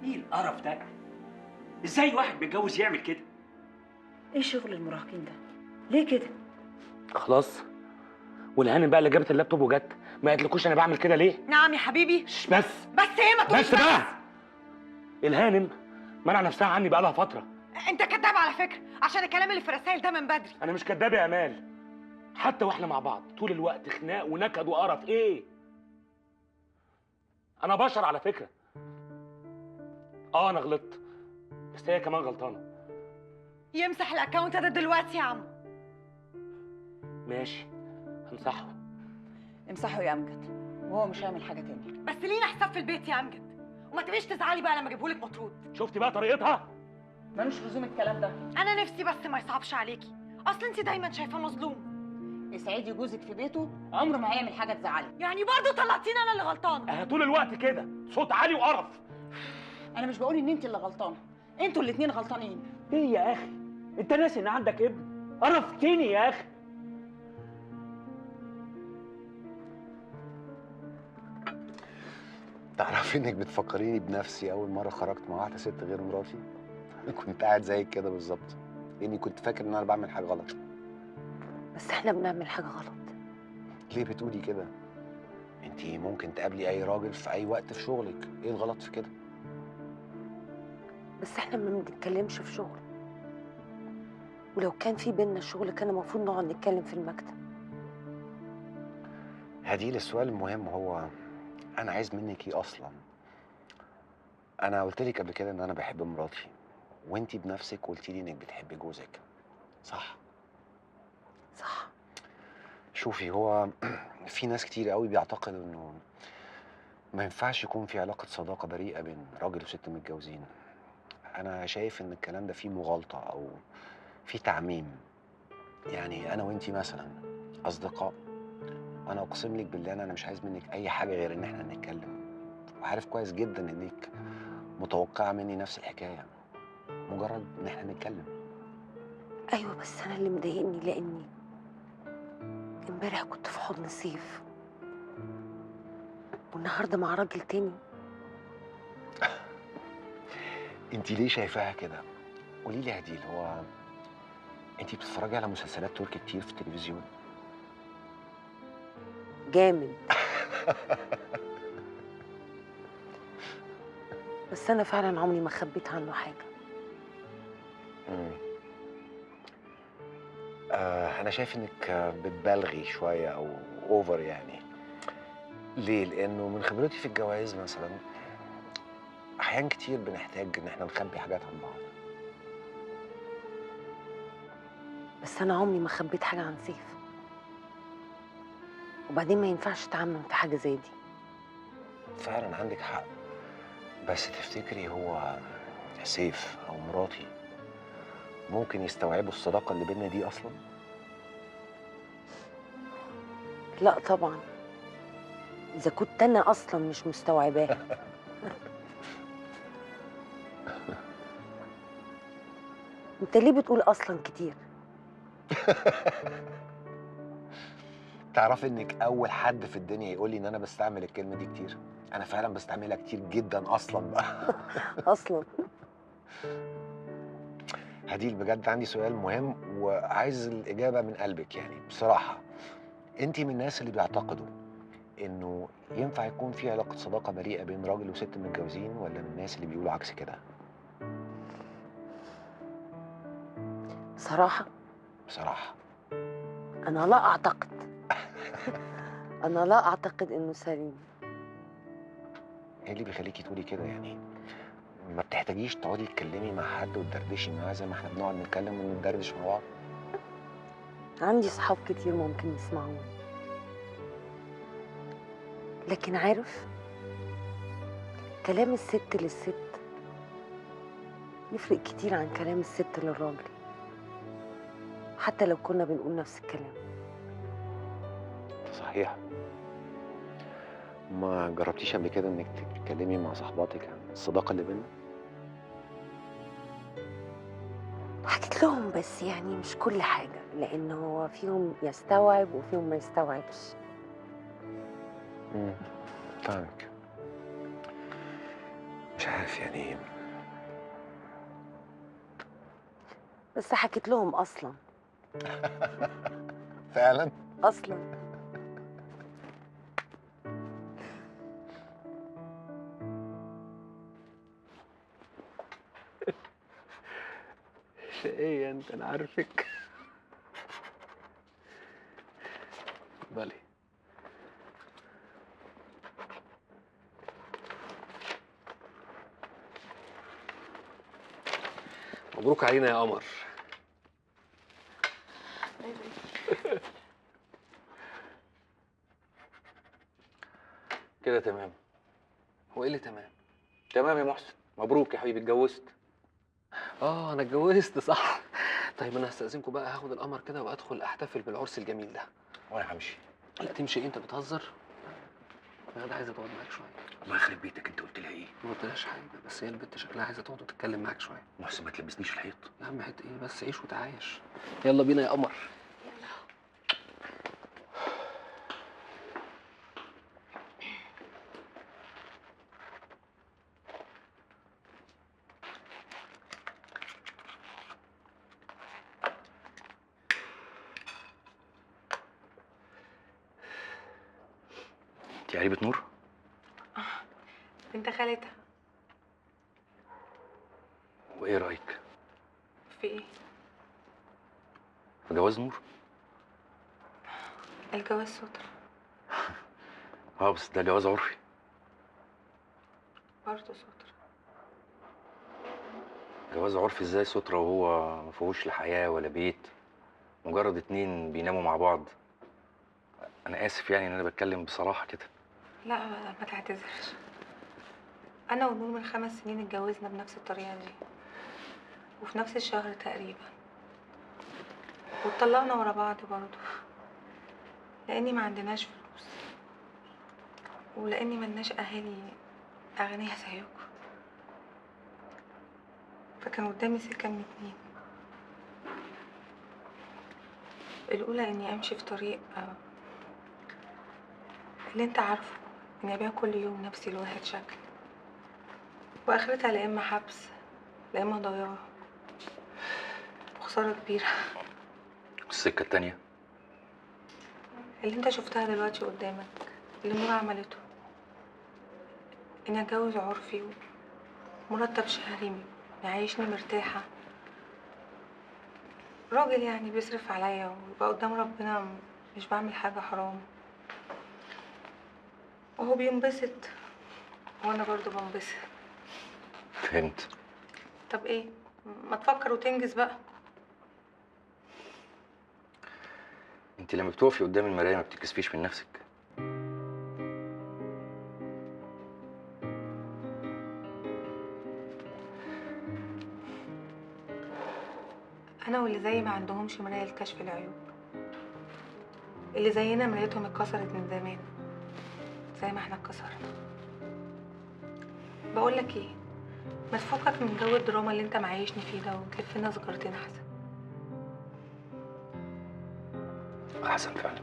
ايه القرف ده؟ ازاي واحد متجوز يعمل كده؟ ايه شغل المراهقين ده؟ ليه كده؟ خلاص. والهانم بقى اللي جابت اللابتوب وجت ما قالتلكوش انا بعمل كده ليه؟ نعم يا حبيبي. بس بس ايه؟ ما تقوليش بس بقى. الهانم منع نفسها عني بقى لها فتره. انت كذاب على فكره، عشان الكلام اللي في الرسائل ده من بدري. انا مش كداب يا امال، حتى واحنا مع بعض طول الوقت خناق ونكد وقرف. ايه؟ انا بشر على فكره. انا غلطت، بس هي كمان غلطانه. يمسح الاكونت ده دلوقتي يا عم. ماشي همسحه. امسحه يا امجد، وهو مش هيعمل حاجه تاني. بس لينا حساب في البيت يا امجد، وما تبقيش تزعلي بقى لما اجيبهولك مطرود. شفتي بقى طريقتها؟ ملوش لزوم الكلام ده. انا نفسي بس ما يصعبش عليكي، اصل انت دايما شايفاه مظلوم. اسعدي جوزك في بيته، عمره ما هيعمل حاجه تزعلك. يعني برضه طلعتيني انا اللي غلطانه. طول الوقت كده صوت عالي وقرف. انا مش بقول ان انت اللي غلطانه، انتوا الاتنين غلطانين. ايه يا اخي؟ انت ناسي ان عندك ابن؟ قرفتني يا اخي. تعرفي انك بتفكريني بنفسي اول مره خرجت مع واحده ست غير مراتي. كنت قاعد زيك كده بالظبط، لاني كنت فاكر ان انا بعمل حاجه غلط. بس احنا بنعمل حاجة غلط. ليه بتقولي كده؟ انت ممكن تقابلي اي راجل في اي وقت في شغلك، ايه الغلط في كده؟ بس احنا ما بنتكلمش في شغل، ولو كان في بينا شغل كان المفروض نقعد نتكلم في المكتب. هديل، السؤال المهم هو انا عايز منك ايه اصلا؟ انا قلت لك قبل كده ان انا بحب مراتي، وانتي بنفسك قلتي لي انك بتحبي جوزك، صح؟ صح. شوفي، هو في ناس كتير قوي بيعتقدوا انه ما ينفعش يكون في علاقة صداقة بريئة بين راجل وست متجوزين. أنا شايف إن الكلام ده فيه مغالطة أو فيه تعميم. يعني أنا وإنتي مثلا أصدقاء، أنا أقسم لك بالله أنا مش عايز منك أي حاجة غير إن إحنا نتكلم، وعارف كويس جدا إنك متوقعة مني نفس الحكاية، مجرد إن إحنا نتكلم. ايوه، بس انا اللي مضايقني لاني امبارح كنت في حضن سيف، والنهارده مع راجل تاني. إنتي ليه شايفاها كده؟ قولي لي هديل، هو إنتي بتتفرجي على مسلسلات تركي كتير في التلفزيون؟ جامد. بس انا فعلا عمري ما خبيت عنه حاجه. أنا شايف إنك بتبالغي شوية أو أوفر يعني. ليه؟ لأنه من خبرتي في الجواز مثلا أحيان كتير بنحتاج إن إحنا نخبي حاجات عن بعض. بس انا عمري ما خبيت حاجه عن سيف، وبعدين ما ينفعش اتعمم في حاجه زي دي. فعلا عندك حق، بس تفتكري هو سيف أو مراتي ممكن يستوعبوا الصداقة اللي بينا دي أصلا؟ لا طبعا، اذا كنت انا اصلا مش مستوعباها. انت ليه بتقول اصلا كتير؟ تعرفي إنك أول حد في الدنيا يقول لي إن أنا بستعمل الكلمة دي كتير؟ أنا فعلا بستعملها كتير جدا أصلا بقى. اصلا. هديل، بجد عندي سؤال مهم وعايز الإجابة من قلبك، يعني بصراحة أنتي من الناس اللي بيعتقدوا إنه ينفع يكون في علاقة صداقة بريئة بين راجل وست متجوزين، ولا من الناس اللي بيقولوا عكس كده؟ بصراحه بصراحة انا لا اعتقد. انا لا اعتقد انه سليم. إيه اللي بيخليكي تقولي كده يعني؟ ما بتحتاجيش تقعدي تتكلمي مع حد وتدردشي معاه زي ما احنا بنقعد نتكلم وندردش مع بعض؟ عندي صحاب كتير ممكن يسمعوني، لكن عارف، كلام الست للست يفرق كتير عن كلام الست للراجل، حتى لو كنا بنقول نفس الكلام. صحيح. ما جربتيش قبل كده انك تتكلمي مع صحباتك عن الصداقة اللي بينا؟ حكيت لهم، بس يعني مش كل حاجة، لأن هو فيهم يستوعب وفيهم ما يستوعبش. فاهمك. مش عارف يعني. بس حكيت لهم اصلا. فعلا. اصلا شقية انت، انا عارفك. اتفضلي. مبروك علينا يا قمر. كده تمام. هو ايه اللي تمام؟ تمام يا محسن، مبروك يا حبيبي، اتجوزت. انا اتجوزت صح. طيب انا هستأذنكم بقى، هاخد القمر كده وادخل احتفل بالعرس الجميل ده. وانا همشي. لا تمشي إيه؟ انت بتهزر؟ غدا عايزه تقعد معاك شويه. الله يخرب بيتك، انت قلت لها ايه؟ ما قلتلهاش حاجه، بس هي البت شكلها عايزه تقعد وتتكلم معاك شويه. محسن ما تلبسنيش الحيط. يا عم حته ايه بس، عيش وتعايش. يلا بينا يا قمر. انت قريبة نور؟ بنت خالتها. وايه رايك في ايه؟ في جواز نور؟ الجواز سترة. بس ده جواز عرفي. برضه سترة. جواز عرفي ازاي سترة وهو ما فيهوش لا حياة ولا بيت، مجرد اتنين بيناموا مع بعض؟ انا اسف يعني ان انا بتكلم بصراحة كده. لا ما تعتذرش. انا ونور من 5 سنين اتجوزنا بنفس الطريقة دي، وفي نفس الشهر تقريبا، واتطلقنا ورا بعض برضه، لاني ما عندناش فلوس، ولاني ملناش اهالي اغنياء زيكم، فكان قدامي سكة من اتنين. الاولى اني امشي في طريق اللي انت عارفه، اني ابيع كل يوم نفسي لواحد شكل، واخرتها لا اما حبس لا اما ضياع وخسارة كبيرة. السكة التانية اللي انت شفتها دلوقتي قدامك، اللي نور عملته، اني اتجوز عرفي ومرتب شهري يعيشني مرتاحة، راجل يعني بيصرف عليا، ويبقى قدام ربنا مش بعمل حاجة حرام، وهو بينبسط وانا برضو بنبسط. فهمت. طب ايه، ما تفكر وتنجز بقى. انت لما بتقفي قدام المراية ما بتكسفيش من نفسك؟ انا واللي زيي ما عندهمش مراية لكشف العيوب، اللي زينا مرايتهم اتكسرت من زمان زي ما احنا اتكسرنا. بقولك ايه، ما تفكك من جو الدراما اللي انت معيشني فيه ده وتلفنا سجارتين احسن. احسن فعلا.